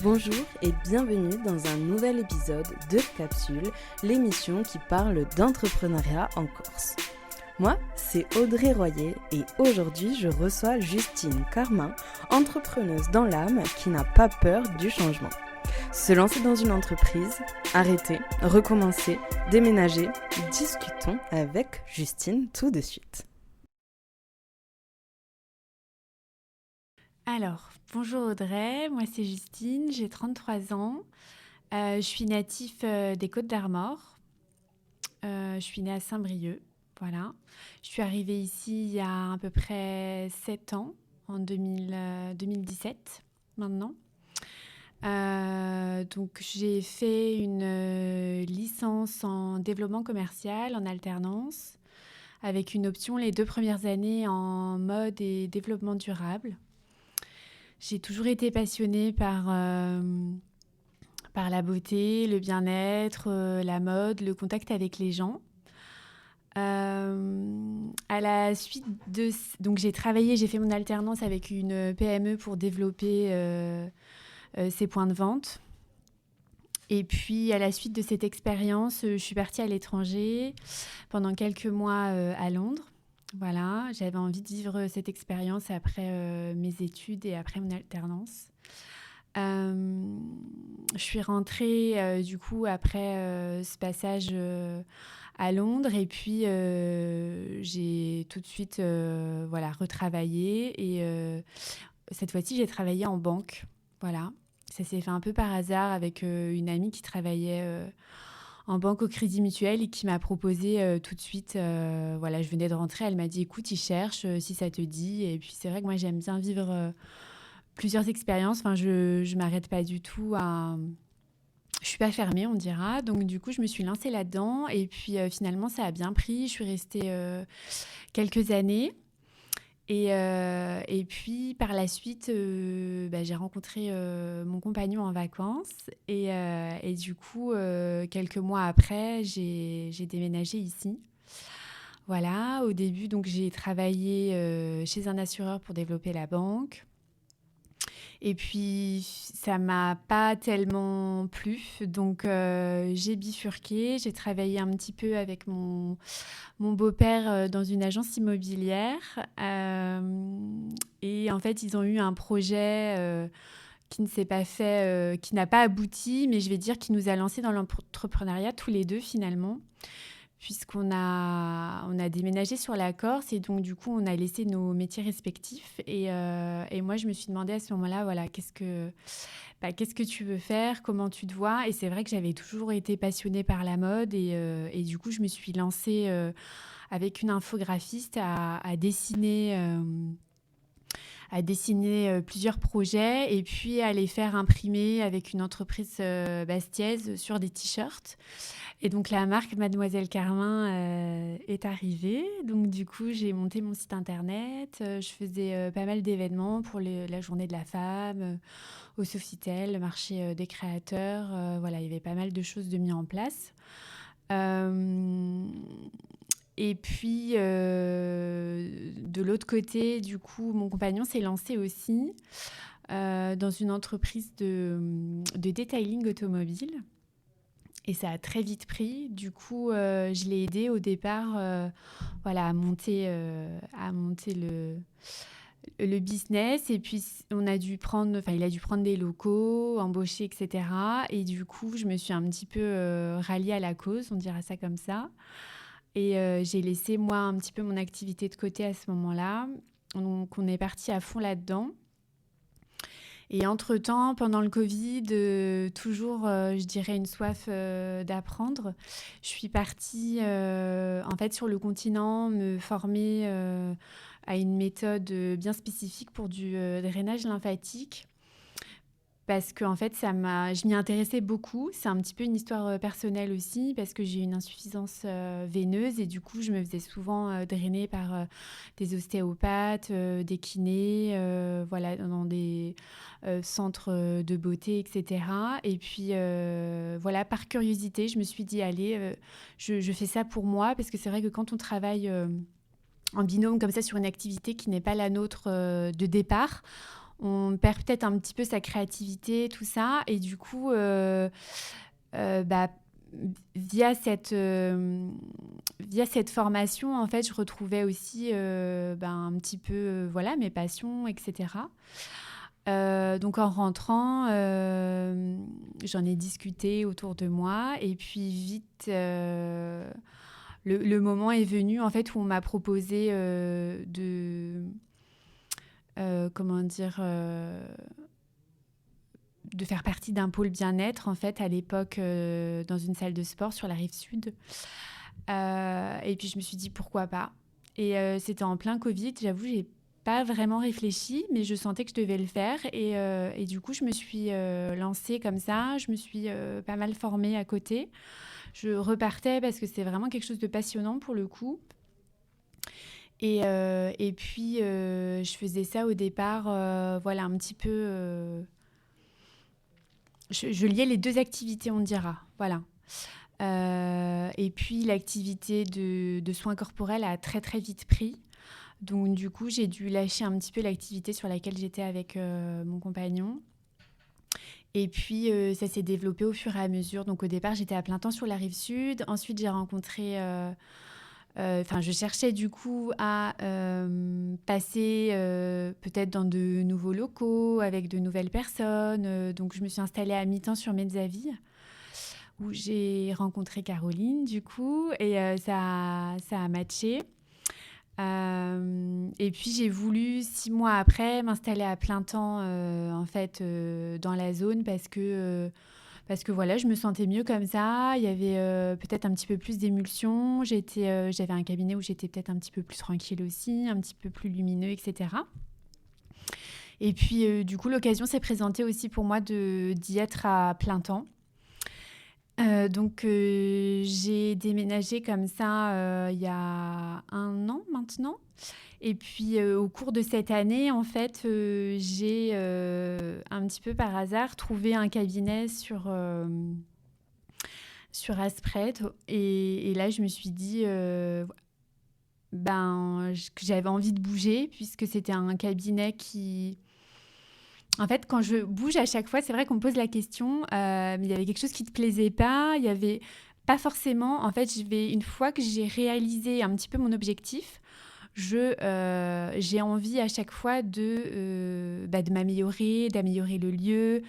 Bonjour et bienvenue dans un nouvel épisode de Capsule, l'émission qui parle d'entrepreneuriat en Corse. Moi, c'est Audrey Royer et aujourd'hui, je reçois Justine Carmin, entrepreneuse dans l'âme qui n'a pas peur du changement. Se lancer dans une entreprise, arrêter, recommencer, déménager, discutons avec Justine tout de suite. Alors, bonjour Audrey, moi c'est Justine, j'ai 33 ans, je suis natif des Côtes-d'Armor, je suis née à Saint-Brieuc, voilà. Je suis arrivée ici il y a à peu près 7 ans, en 2017 maintenant. Donc j'ai fait une licence en développement commercial en alternance, avec une option les 2 premières années en mode et développement durable. J'ai toujours été passionnée par la beauté, le bien-être, la mode, le contact avec les gens. À la suite donc j'ai fait mon alternance avec une PME pour développer ses points de vente. Et puis à la suite de cette expérience, je suis partie à l'étranger pendant quelques mois à Londres. Voilà, j'avais envie de vivre cette expérience après mes études et après mon alternance. Je suis rentrée du coup après ce passage à Londres et puis j'ai tout de suite retravaillé et cette fois-ci j'ai travaillé en banque. Voilà, ça s'est fait un peu par hasard avec une amie qui travaillait en banque au Crédit Mutuel et qui m'a proposé tout de suite, je venais de rentrer, elle m'a dit écoute, ils cherchent, si ça te dit. Et puis c'est vrai que moi j'aime bien vivre plusieurs expériences, enfin je m'arrête pas du tout je suis pas fermée, on dira. Donc du coup je me suis lancée là-dedans et puis finalement ça a bien pris, je suis restée quelques années. Et puis, par la suite, j'ai rencontré mon compagnon en vacances. Et du coup, quelques mois après, j'ai déménagé ici. Voilà, au début, donc, j'ai travaillé chez un assureur pour développer la banque. Et puis, ça m'a pas tellement plu. Donc, j'ai bifurqué. J'ai travaillé un petit peu avec mon beau-père dans une agence immobilière. Et en fait, ils ont eu un projet qui ne s'est pas fait, qui n'a pas abouti, mais je vais dire qui nous a lancés dans l'entrepreneuriat tous les deux finalement, puisqu'on a déménagé sur la Corse et donc du coup, on a laissé nos métiers respectifs. Et moi, je me suis demandé à ce moment-là, voilà, qu'est-ce que tu veux faire, comment tu te vois. Et c'est vrai que j'avais toujours été passionnée par la mode et du coup, je me suis lancée avec une infographiste à dessiner plusieurs projets et puis à les faire imprimer avec une entreprise bastiaise sur des t-shirts. Et donc la marque Mademoiselle Carmin est arrivée. Donc du coup, j'ai monté mon site internet. Je faisais pas mal d'événements pour la journée de la femme, au Sofitel, le marché des créateurs. Voilà, il y avait pas mal de choses de mis en place. Et puis, de l'autre côté, du coup, mon compagnon s'est lancé aussi dans une entreprise de detailing automobile. Et ça a très vite pris. Du coup, je l'ai aidé au départ à monter le business. Et puis, il a dû prendre des locaux, embaucher, etc. Et du coup, je me suis un petit peu ralliée à la cause, on dira ça comme ça. Et j'ai laissé, moi, un petit peu mon activité de côté à ce moment-là. Donc, on est parti à fond là-dedans. Et entre-temps, pendant le Covid, toujours, je dirais, une soif d'apprendre. Je suis partie, en fait, sur le continent, me former à une méthode bien spécifique pour du drainage lymphatique. Parce qu'en fait, je m'y intéressais beaucoup. C'est un petit peu une histoire personnelle aussi, parce que j'ai une insuffisance veineuse et du coup, je me faisais souvent drainer par des ostéopathes, des kinés, dans des centres de beauté, etc. Et puis, par curiosité, je me suis dit, allez, je fais ça pour moi, parce que c'est vrai que quand on travaille en binôme comme ça sur une activité qui n'est pas la nôtre de départ, on perd peut-être un petit peu sa créativité, tout ça. Et du coup, bah, via cette formation, en fait, je retrouvais aussi un petit peu voilà, mes passions, etc. Donc en rentrant, j'en ai discuté autour de moi et puis vite, le moment est venu en fait où on m'a proposé comment dire, de faire partie d'un pôle bien-être en fait à l'époque dans une salle de sport sur la rive sud. Et puis je me suis dit pourquoi pas. Et c'était en plein Covid, j'avoue, j'ai pas vraiment réfléchi, mais je sentais que je devais le faire. Et du coup, je me suis lancée comme ça. Je me suis pas mal formée à côté. Je repartais parce que c'était vraiment quelque chose de passionnant pour le coup. Et puis, je faisais ça au départ, voilà, un petit peu... je liais les deux activités, on dira. Voilà. Et puis, l'activité de soins corporels a très, très vite pris. Donc, du coup, j'ai dû lâcher un petit peu l'activité sur laquelle j'étais avec mon compagnon. Et puis, ça s'est développé au fur et à mesure. Donc, au départ, j'étais à plein temps sur la rive sud. Ensuite, j'ai rencontré... je cherchais du coup à passer peut-être dans de nouveaux locaux, avec de nouvelles personnes. Donc, je me suis installée à mi-temps sur Mezzaville, où j'ai rencontré Caroline, du coup, et ça a matché. Et puis j'ai voulu 6 mois après m'installer à plein temps en fait dans la zone parce que voilà, je me sentais mieux comme ça. Il y avait peut-être un petit peu plus d'émulsion. J'avais un cabinet où j'étais peut-être un petit peu plus tranquille aussi, un petit peu plus lumineux, etc. Et puis du coup l'occasion s'est présentée aussi pour moi d'y être à plein temps. Donc j'ai déménagé comme ça il y a 1 an maintenant. Et puis au cours de cette année, en fait, j'ai un petit peu par hasard trouvé un cabinet sur Aspret. Et là, je me suis dit que j'avais envie de bouger puisque c'était un cabinet qui... En fait, quand je bouge à chaque fois, c'est vrai qu'on me pose la question, mais il y avait quelque chose qui ne te plaisait pas, il y avait pas forcément... En fait, une fois que j'ai réalisé un petit peu mon objectif, j'ai envie à chaque fois de m'améliorer, d'améliorer le lieu,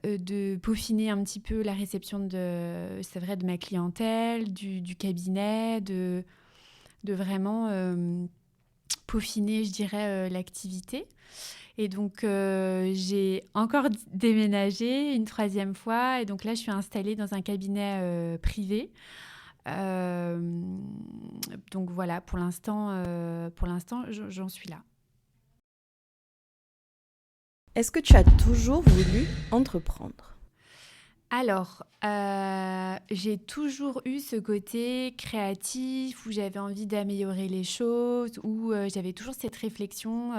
de peaufiner un petit peu la réception c'est vrai, de ma clientèle, du cabinet, de vraiment peaufiner, je dirais, l'activité. Et donc, j'ai encore déménagé une 3e fois. Et donc là, je suis installée dans un cabinet privé. Donc voilà, pour l'instant, j'en suis là. Est-ce que tu as toujours voulu entreprendre ? Alors, j'ai toujours eu ce côté créatif où j'avais envie d'améliorer les choses, où j'avais toujours cette réflexion.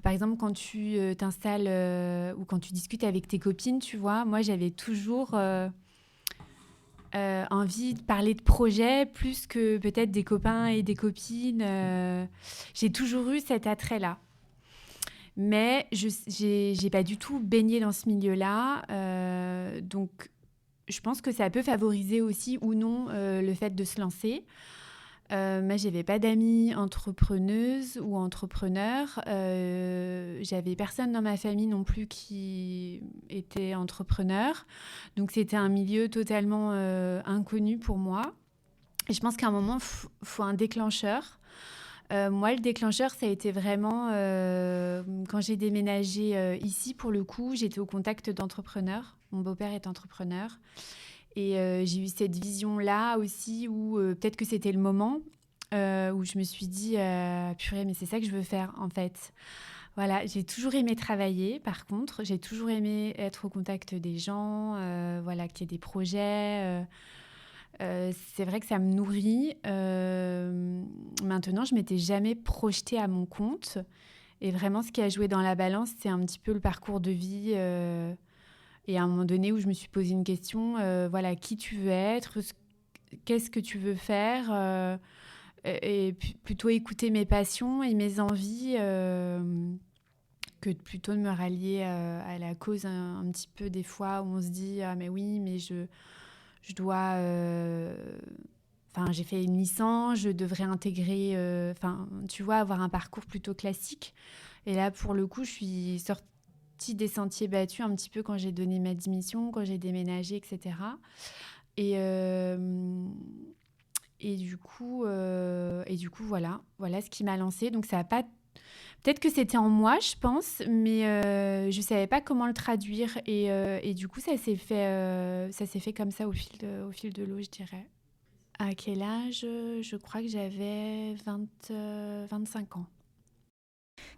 Par exemple, quand tu t'installes ou quand tu discutes avec tes copines, tu vois, moi, j'avais toujours envie de parler de projets plus que peut-être des copains et des copines. J'ai toujours eu cet attrait-là. Mais j'ai pas du tout baigné dans ce milieu-là. Donc, je pense que ça peut favoriser aussi ou non le fait de se lancer. Moi, j'avais pas d'amis entrepreneuses ou entrepreneurs. J'avais personne dans ma famille non plus qui était entrepreneur. Donc, c'était un milieu totalement inconnu pour moi. Et je pense qu'à un moment, faut un déclencheur. Moi, le déclencheur, ça a été vraiment quand j'ai déménagé ici. Pour le coup, j'étais au contact d'entrepreneurs. Mon beau-père est entrepreneur. Et j'ai eu cette vision-là aussi où peut-être que c'était le moment où je me suis dit purée, mais c'est ça que je veux faire en fait. Voilà, j'ai toujours aimé travailler. Par contre, j'ai toujours aimé être au contact des gens, voilà, qu'il y ait des projets. C'est vrai que ça me nourrit. Maintenant, je m'étais jamais projetée à mon compte. Et vraiment, ce qui a joué dans la balance, c'est un petit peu le parcours de vie. Et à un moment donné où je me suis posé une question, voilà, qui tu veux être, qu'est-ce que tu veux faire, et plutôt écouter mes passions et mes envies que plutôt de me rallier à la cause un petit peu des fois où on se dit ah mais oui mais je dois enfin j'ai fait une licence, je devrais intégrer enfin tu vois avoir un parcours plutôt classique et là pour le coup je suis sortie des sentiers battus un petit peu quand j'ai donné ma démission, quand j'ai déménagé etc. et voilà ce qui m'a lancée. Donc ça a pas. Peut-être que c'était en moi, je pense, mais je savais pas comment le traduire et du coup ça s'est fait comme ça au fil de l'eau, je dirais. À quel âge? Je crois que j'avais 25 ans.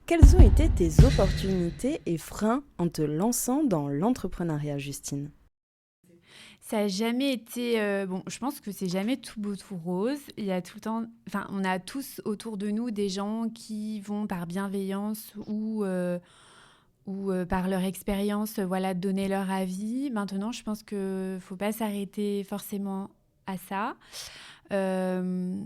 Quelles ont été tes opportunités et freins en te lançant dans l'entrepreneuriat, Justine? Ça a jamais été bon. Je pense que c'est jamais tout beau tout rose. Il y a tout le temps. Enfin, on a tous autour de nous des gens qui vont par bienveillance ou par leur expérience, voilà, donner leur avis. Maintenant, je pense que faut pas s'arrêter forcément à ça. Euh,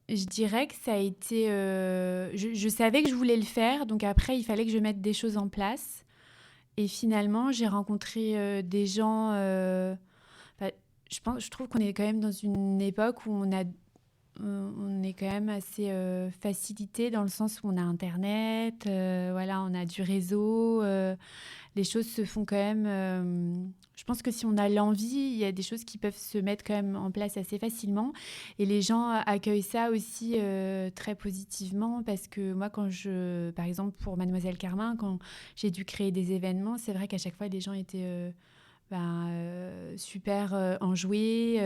je dirais que ça a été. Je savais que je voulais le faire, donc après, il fallait que je mette des choses en place. Et finalement, j'ai rencontré des gens. Enfin, je trouve qu'on est quand même dans une époque où on est quand même assez facilité dans le sens où on a Internet, voilà, on a du réseau, les choses se font quand même. Je pense que si on a l'envie, il y a des choses qui peuvent se mettre quand même en place assez facilement. Et les gens accueillent ça aussi très positivement parce que moi, par exemple, pour Mademoiselle Carmin, quand j'ai dû créer des événements, c'est vrai qu'à chaque fois, les gens étaient super enjoués.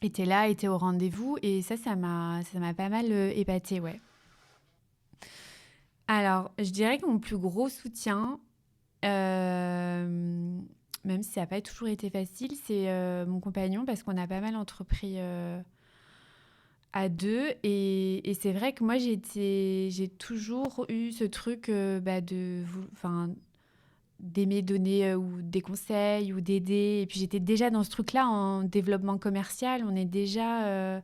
Étaient là, étaient au rendez-vous et ça m'a pas mal épatée, ouais. Alors, je dirais que mon plus gros soutien, même si ça n'a pas toujours été facile, c'est mon compagnon parce qu'on a pas mal entrepris à deux et c'est vrai que moi j'ai toujours eu ce truc d'aimer donner ou des conseils ou d'aider. Et puis j'étais déjà dans ce truc-là en développement commercial. On est déjà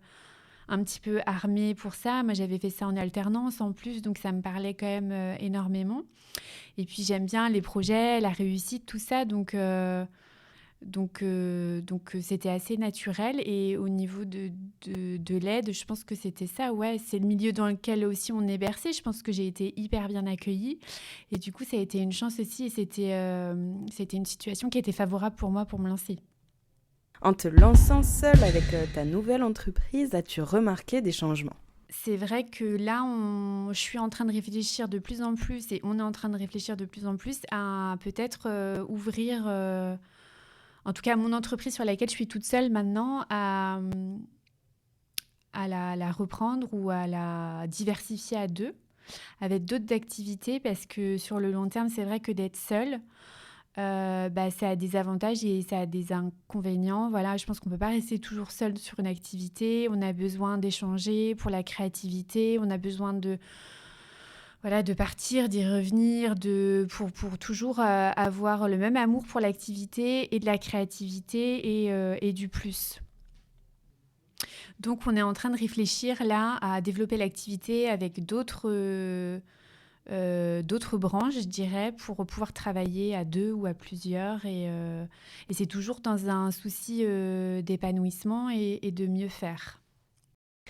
un petit peu armé pour ça. Moi, j'avais fait ça en alternance en plus, donc ça me parlait quand même énormément. Et puis j'aime bien les projets, la réussite, tout ça. Donc c'était assez naturel. Et au niveau de l'aide, je pense que c'était ça. Ouais, c'est le milieu dans lequel aussi on est bercé. Je pense que j'ai été hyper bien accueillie. Et du coup, ça a été une chance aussi. Et c'était une situation qui était favorable pour moi pour me lancer. En te lançant seule avec ta nouvelle entreprise, as-tu remarqué des changements? C'est vrai que là, je suis en train de réfléchir de plus en plus et on est en train de réfléchir de plus en plus à peut-être ouvrir, en tout cas mon entreprise sur laquelle je suis toute seule maintenant, à la reprendre ou à la diversifier à deux avec d'autres activités parce que sur le long terme, c'est vrai que d'être seule, ça a des avantages et ça a des inconvénients. Voilà, je pense qu'on ne peut pas rester toujours seul sur une activité. On a besoin d'échanger pour la créativité. On a besoin de partir, d'y revenir, pour toujours avoir le même amour pour l'activité et de la créativité et du plus. Donc, on est en train de réfléchir là à développer l'activité avec d'autres branches, je dirais, pour pouvoir travailler à deux ou à plusieurs. Et c'est toujours dans un souci d'épanouissement et de mieux faire.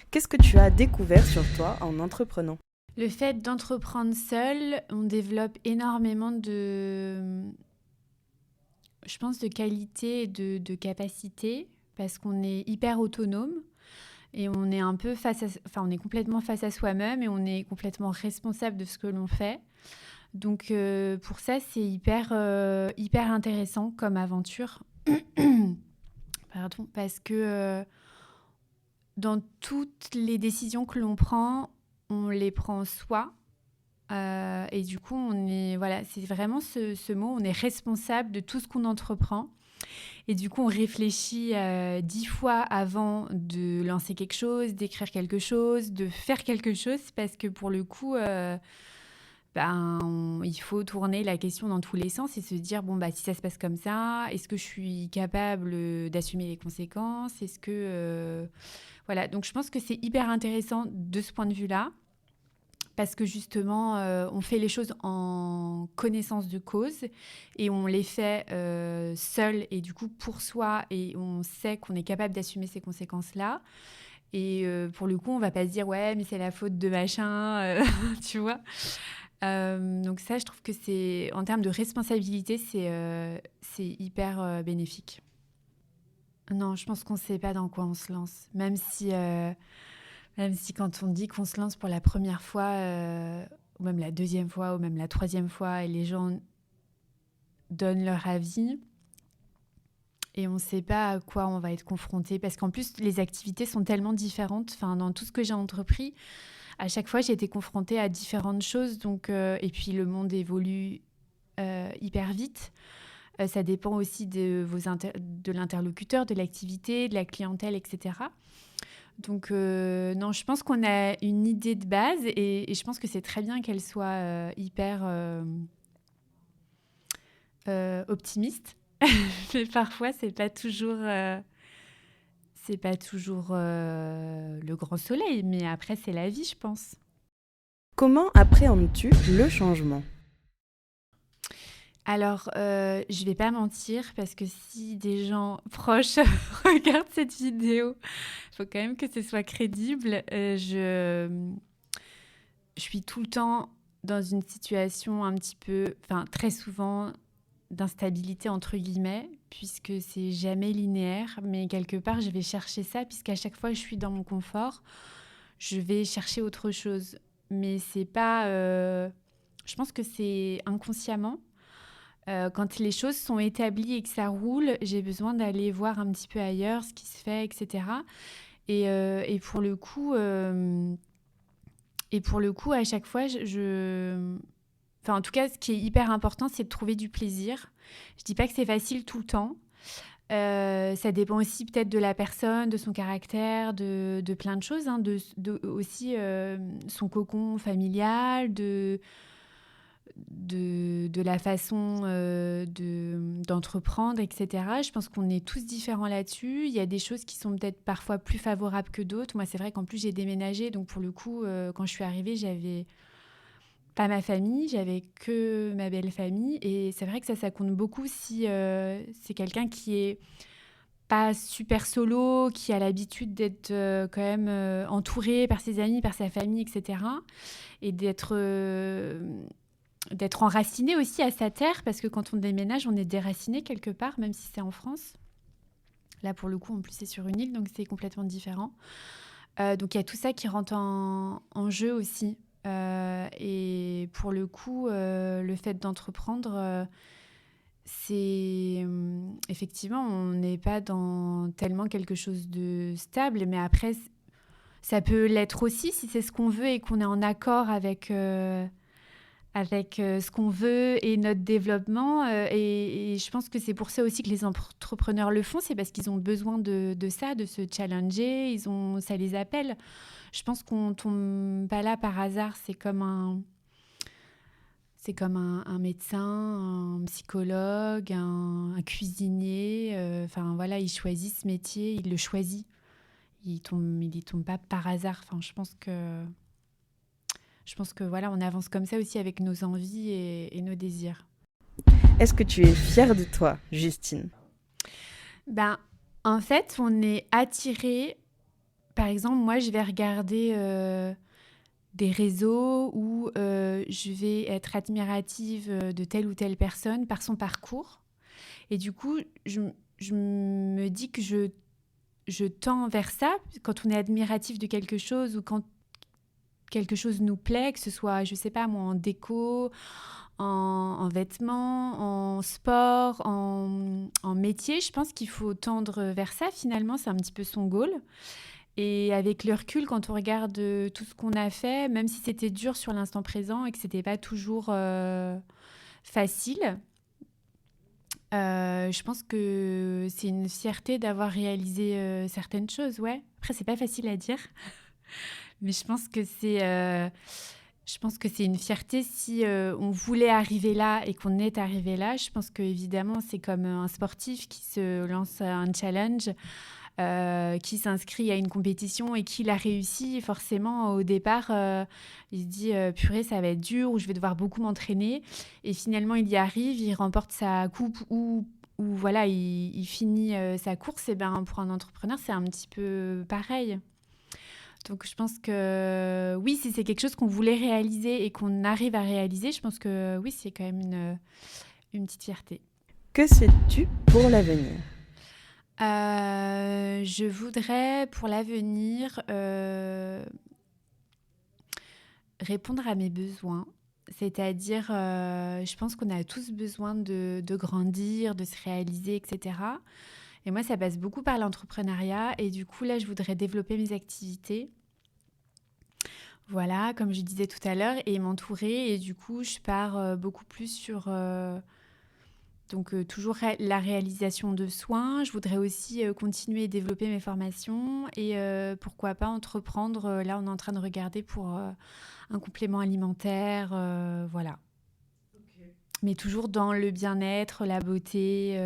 Qu'est-ce que tu as découvert sur toi en entreprenant? Le fait d'entreprendre seul, on développe énormément je pense, de qualité et de capacité parce qu'on est hyper autonome. Et on est un peu on est complètement face à soi-même et on est complètement responsable de ce que l'on fait. Donc pour ça, c'est hyper intéressant comme aventure. Pardon, parce que dans toutes les décisions que l'on prend, on les prend soi. Et du coup, c'est vraiment ce mot, on est responsable de tout ce qu'on entreprend. Et du coup, on réfléchit 10 fois avant de lancer quelque chose, d'écrire quelque chose, de faire quelque chose, parce que pour le coup, il faut tourner la question dans tous les sens et se dire, si ça se passe comme ça, est-ce que je suis capable d'assumer les conséquences? Est-ce que... Voilà, donc je pense que c'est hyper intéressant de ce point de vue-là. parce que justement, on fait les choses en connaissance de cause et on les fait seul et du coup pour soi et on sait qu'on est capable d'assumer ces conséquences-là. Et pour le coup, on va pas se dire ouais, mais c'est la faute de machin, tu vois. Donc ça, je trouve que c'est en termes de responsabilité, c'est hyper bénéfique. Non, je pense qu'on ne sait pas dans quoi on se lance, même si quand on dit qu'on se lance pour la première fois, ou même la deuxième fois, ou même la troisième fois, et les gens donnent leur avis, et on ne sait pas à quoi on va être confronté, parce qu'en plus, les activités sont tellement différentes. Enfin, dans tout ce que j'ai entrepris, à chaque fois, j'ai été confrontée à différentes choses. Donc, et puis, le monde évolue hyper vite. Ça dépend aussi de l'interlocuteur, de l'activité, de la clientèle, etc. Donc, non, je pense qu'on a une idée de base et je pense que c'est très bien qu'elle soit hyper optimiste. Mais parfois, c'est pas toujours le grand soleil. Mais après, c'est la vie, je pense. Comment appréhendes-tu le changement ? Alors, je vais pas mentir parce que si des gens proches regardent cette vidéo, il faut quand même que ce soit crédible. Je suis tout le temps dans une situation un petit peu, enfin très souvent, d'instabilité entre guillemets, puisque c'est jamais linéaire. Mais quelque part, je vais chercher ça, puisqu'à chaque fois que je suis dans mon confort, je vais chercher autre chose. Mais c'est pas... je pense que c'est inconsciemment. Quand les choses sont établies et que ça roule, j'ai besoin d'aller voir un petit peu ailleurs ce qui se fait, etc. Et pour le coup, à chaque fois, enfin, en tout cas, ce qui est hyper important, c'est de trouver du plaisir. Je dis pas que c'est facile tout le temps. Ça dépend aussi peut-être de la personne, de son caractère, de plein de choses, hein, aussi son cocon familial, de la façon d'entreprendre, etc. Je pense qu'on est tous différents là-dessus. Il y a des choses qui sont peut-être parfois plus favorables que d'autres. Moi, c'est vrai qu'en plus, j'ai déménagé. Donc, pour le coup, quand je suis arrivée, j'avais pas ma famille, j'avais que ma belle famille. Et c'est vrai que ça compte beaucoup si c'est quelqu'un qui est pas super solo, qui a l'habitude d'être quand même entouré par ses amis, par sa famille, etc. Et d'être enraciné aussi à sa terre, parce que quand on déménage, on est déraciné quelque part, même si c'est en France. Là, pour le coup, en plus, c'est sur une île, donc c'est complètement différent. Donc, il y a tout ça qui rentre en jeu aussi. Et pour le coup, le fait d'entreprendre, c'est... effectivement, on n'est pas dans tellement quelque chose de stable, mais après, ça peut l'être aussi si c'est ce qu'on veut et qu'on est en accord avec ce qu'on veut et notre développement. Et je pense que c'est pour ça aussi que les entrepreneurs le font, c'est parce qu'ils ont besoin de ça, de se challenger, ça les appelle. Je pense qu'on ne tombe pas là par hasard, c'est comme un médecin, un psychologue, un cuisinier. Enfin, voilà, il choisit ce métier, il le choisit. Il y tombe pas par hasard. Enfin, je pense que voilà, on avance comme ça aussi avec nos envies et nos désirs. Est-ce que tu es fière de toi, Justine ? Ben, en fait, on est attiré. Par exemple, moi, je vais regarder des réseaux où je vais être admirative de telle ou telle personne par son parcours. Et du coup, je me dis que je tends vers ça quand on est admiratif de quelque chose ou quand quelque chose nous plaît, que ce soit, je sais pas moi, en déco, en vêtements, en sport, en métier. Je pense qu'il faut tendre vers ça. Finalement, c'est un petit peu son goal. Et avec le recul, quand on regarde tout ce qu'on a fait, même si c'était dur sur l'instant présent et que c'était pas toujours facile, je pense que c'est une fierté d'avoir réalisé certaines choses, ouais. Après, c'est pas facile à dire, mais je pense que c'est une fierté si on voulait arriver là et qu'on est arrivé là. Je pense qu'évidemment, c'est comme un sportif qui se lance un challenge. qui s'inscrit à une compétition et qui l'a réussi, forcément, au départ, il se dit purée, ça va être dur, ou je vais devoir beaucoup m'entraîner. Et finalement, il y arrive, il remporte sa coupe ou voilà, il finit sa course. Et ben, pour un entrepreneur, c'est un petit peu pareil. Donc, je pense que oui, si c'est quelque chose qu'on voulait réaliser et qu'on arrive à réaliser, je pense que oui, c'est quand même une petite fierté. Que souhaites-tu pour l'avenir ? Je voudrais, pour l'avenir, répondre à mes besoins. C'est-à-dire, je pense qu'on a tous besoin de grandir, de se réaliser, etc. Et moi, ça passe beaucoup par l'entrepreneuriat. Et du coup, là, je voudrais développer mes activités. Voilà, comme je disais tout à l'heure, et m'entourer. Et du coup, je pars beaucoup plus sur toujours la réalisation de soins. Je voudrais aussi continuer et développer mes formations. Et pourquoi pas entreprendre. Là, on est en train de regarder pour un complément alimentaire. Voilà. Okay. Mais toujours dans le bien-être, la beauté,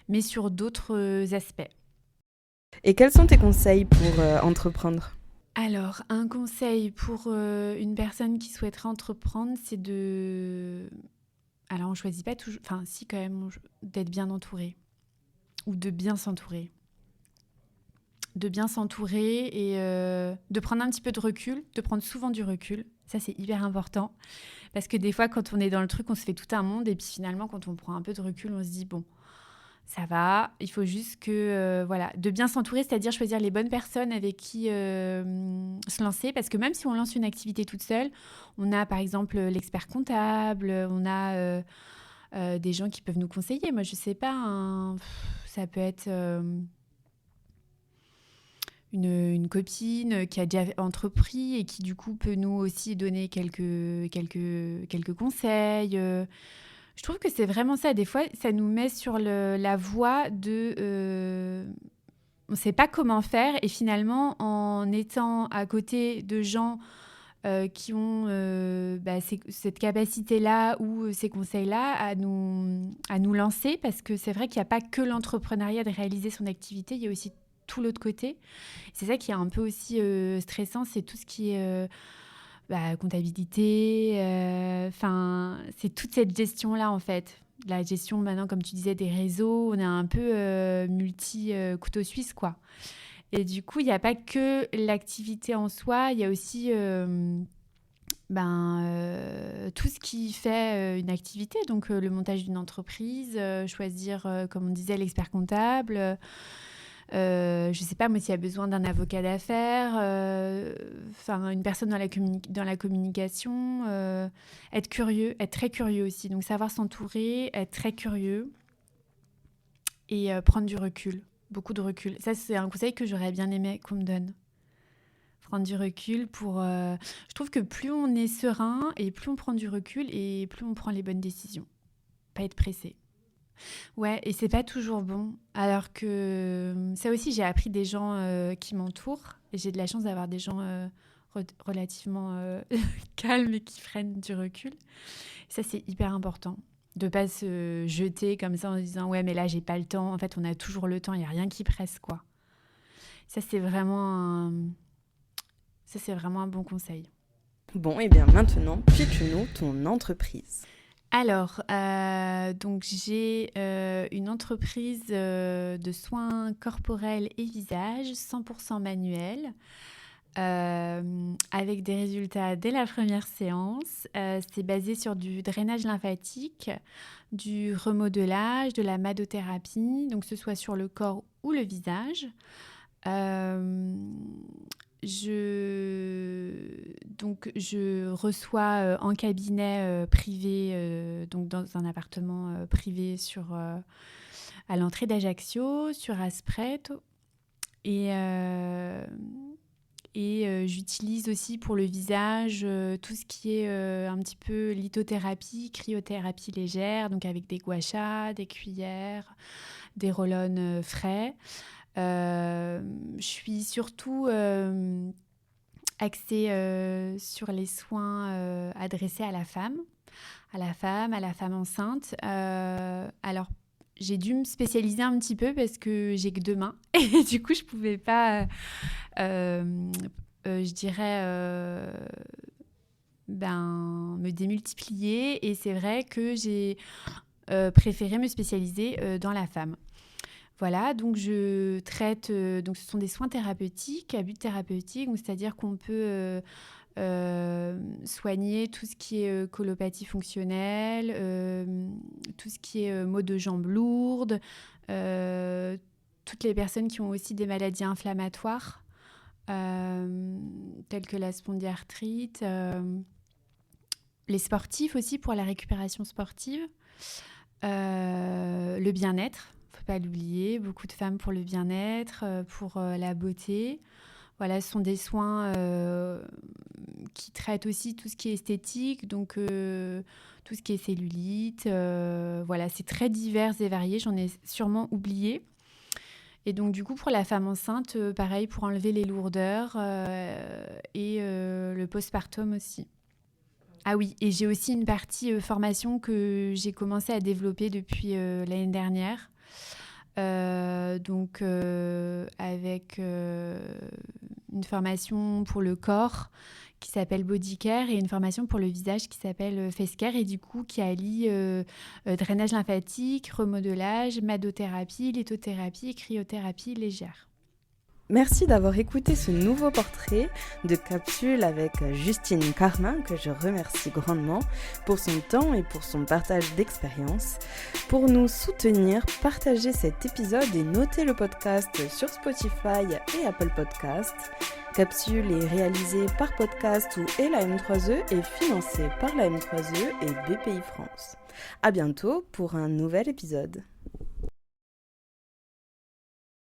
mais sur d'autres aspects. Et quels sont tes conseils pour entreprendre ? Alors, un conseil pour une personne qui souhaiterait entreprendre, c'est de... Alors, on ne choisit pas toujours... Enfin, si, quand même, d'être bien entouré. Ou de bien s'entourer. De bien s'entourer et de prendre un petit peu de recul, de prendre souvent du recul. Ça, c'est hyper important. Parce que des fois, quand on est dans le truc, on se fait tout un monde. Et puis finalement, quand on prend un peu de recul, on se dit, bon... Ça va, il faut juste que, de bien s'entourer, c'est-à-dire choisir les bonnes personnes avec qui se lancer. Parce que même si on lance une activité toute seule, on a par exemple l'expert comptable, on a des gens qui peuvent nous conseiller. Moi, je ne sais pas, ça peut être une copine qui a déjà entrepris et qui du coup peut nous aussi donner quelques conseils. Je trouve que c'est vraiment ça. Des fois, ça nous met sur la voie de... on ne sait pas comment faire. Et finalement, en étant à côté de gens qui ont cette capacité-là ou ces conseils-là à nous lancer, parce que c'est vrai qu'il n'y a pas que l'entrepreneuriat de réaliser son activité, il y a aussi tout l'autre côté. C'est ça qui est un peu aussi stressant, c'est tout ce qui est... comptabilité, c'est toute cette gestion-là, en fait. La gestion, maintenant, comme tu disais, des réseaux, on est un peu multi-couteau suisse, quoi. Et du coup, il n'y a pas que l'activité en soi, il y a aussi tout ce qui fait une activité, donc le montage d'une entreprise, choisir, comme on disait, l'expert comptable. Je ne sais pas, moi, s'il y a besoin d'un avocat d'affaires, une personne dans la communication, être curieux, être très curieux aussi. Donc, savoir s'entourer, être très curieux et prendre du recul, beaucoup de recul. Ça, c'est un conseil que j'aurais bien aimé qu'on me donne. Prendre du recul pour... Je trouve que plus on est serein et plus on prend du recul et plus on prend les bonnes décisions. Pas être pressé. Ouais, et c'est pas toujours bon. Alors que ça aussi, j'ai appris des gens qui m'entourent. Et j'ai de la chance d'avoir des gens relativement calmes et qui prennent du recul. Ça, c'est hyper important. De pas se jeter comme ça en se disant « Ouais, mais là, j'ai pas le temps. » En fait, on a toujours le temps. Il n'y a rien qui presse, quoi. Ça, c'est vraiment un bon conseil. Bon, et bien maintenant, pitch-nous ton entreprise. Alors, donc j'ai une entreprise de soins corporels et visage 100% manuel avec des résultats dès la première séance. C'est basé sur du drainage lymphatique, du remodelage, de la madothérapie, donc que ce soit sur le corps ou le visage. Je reçois en cabinet privé, donc dans un appartement privé à l'entrée d'Ajaccio, sur Aspreto. Et j'utilise aussi pour le visage tout ce qui est un petit peu lithothérapie, cryothérapie légère, donc avec des guachas, des cuillères, des roll-on frais. Je suis surtout axée sur les soins adressés à la femme enceinte. Alors, j'ai dû me spécialiser un petit peu parce que j'ai que 2 mains. Et du coup, je pouvais pas, je dirais, me démultiplier. Et c'est vrai que j'ai préféré me spécialiser dans la femme. Voilà, donc je traite, donc ce sont des soins thérapeutiques, à but thérapeutique, donc c'est-à-dire qu'on peut soigner tout ce qui est colopathie fonctionnelle, tout ce qui est maux de jambes lourdes, toutes les personnes qui ont aussi des maladies inflammatoires, telles que la spondyarthrite, les sportifs aussi pour la récupération sportive, le bien-être. Faut pas l'oublier, beaucoup de femmes pour le bien-être, pour la beauté. Voilà, ce sont des soins qui traitent aussi tout ce qui est esthétique, donc tout ce qui est cellulite. Voilà, c'est très divers et varié, j'en ai sûrement oublié. Et donc du coup, pour la femme enceinte, pareil, pour enlever les lourdeurs et le postpartum aussi. Ah oui, et j'ai aussi une partie formation que j'ai commencé à développer depuis l'année dernière. Avec une formation pour le corps qui s'appelle Body Care et une formation pour le visage qui s'appelle Face Care et du coup qui allie drainage lymphatique, remodelage, madothérapie, lithothérapie et cryothérapie légère. Merci d'avoir écouté ce nouveau portrait de Capsule avec Justine Carmin, que je remercie grandement pour son temps et pour son partage d'expérience. Pour nous soutenir, partagez cet épisode et notez le podcast sur Spotify et Apple Podcasts. Capsule est réalisée par Podcast et la M3E et financée par la M3E et BPI France. À bientôt pour un nouvel épisode.